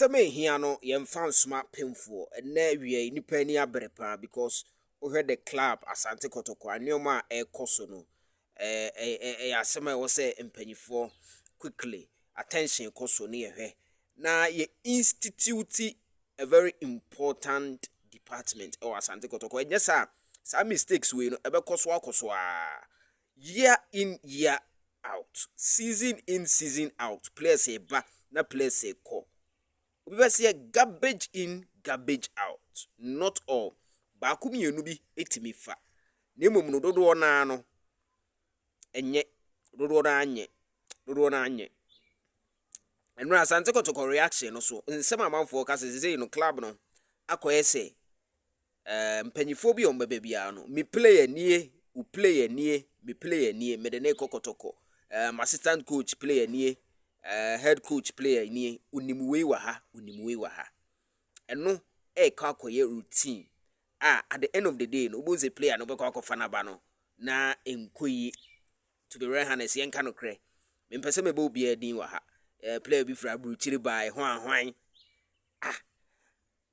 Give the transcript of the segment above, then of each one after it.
Asame here no yemfa smart painful and na wie nipa ani abere because we heard the club Asante Kotoko anioma e koso no asame wo say empanyifo quickly attention koso ne yehwe na ye institute a very important department or Asante Kotoko yes sir some mistakes we no ebe koso year in year out season in season out players e ba na players e ko we say garbage in, garbage out. Not all. Bakumi yenubi etimi fa. Nemo no dodo na no. Enye dodo na anye. Dodo na anye. And when Asante Kotoko reaction no so. Nsema amanfo ka say no club no. Akoye say mpanyifo bi on bebe bia no. Me player nie, u player nie, me player nie. Me de ne Kotoko. Assistant coach player nie. Head coach player ni unimuwe wa ha eno ka akoye routine at the end of the day no boze player no be kwa akofana ba no na enkoyi to be very honest yen ka no kre me pese me be obi adin wa ha player bi fra bruchiri by hwan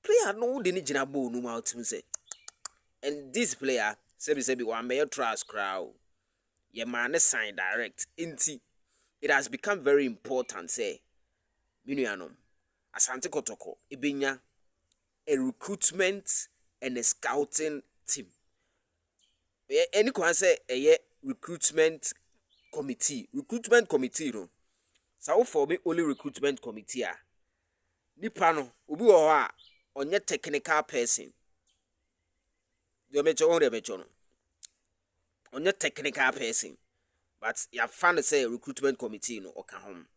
player no de ni gina ball no ma utim say and this player sebi wan be trust crowd ye man sign direct inti it has become very important say minuanom Asante Kotoko ibinya a recruitment and a scouting team any can say a recruitment committee no so for me only recruitment committee nipa no obi wo ho a onye technical person do mecho no onye technical person but you found say recruitment committee no oka home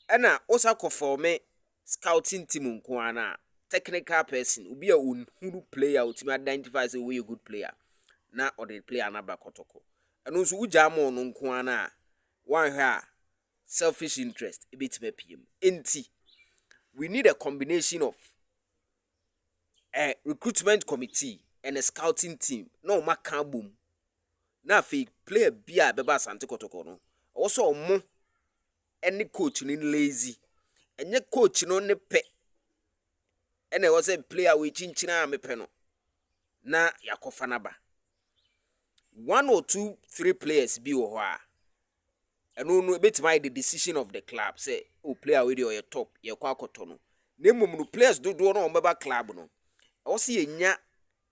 ena osa ko for me scouting team nko ana technical person ubi a unhuru player ultimate identify say we a good player na or the player na ba Kotoko eno so uja mo no nko ana one here selfish interest a bit me pm enti we need a combination of a recruitment committee and a scouting team no maka boom na fi player bia beba Asante Kotoko no also mo any coach ni lazy enye coach no ne pe ene was a player we chinchina mepe no na yakofa na ba 1 or 2 3 players bi wo ho a eno no betima the decision of the club say oh player we dey your top ye kwa akoto no na mum no players do no omeba club no also yenya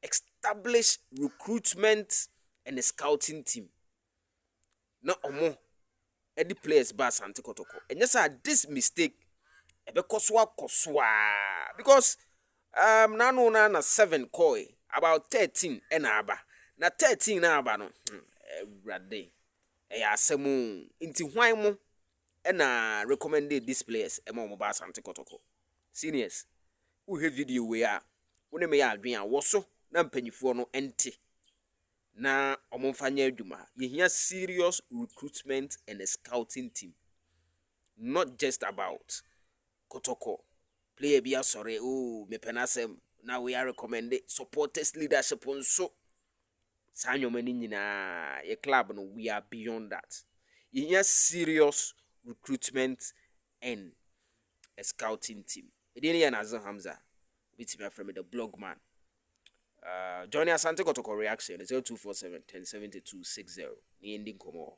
establish recruitment and a scouting team na omo edi players ba Asante Kotoko enye say this mistake ebe koswa because nanu na 7 koi about 13 ena aba na 13 na aba no brade ya asemu inti hwan mu ena recommended these players ema mo ba Asante Kotoko seniors who have video we a wona me ya adwen a woso na mpanyifo no ente na omomfanya adwuma yehia serious recruitment and a scouting team not just about Kotoko player be sorry oh me penasem now we are recommended supporters leadership on so sanyo mani nyina ye club no we are beyond that yehia serious recruitment and a scouting team edeni ya Nazan Hamza with me from the blog man join Asante Kotoko reaction 0247 107260 ni ending komo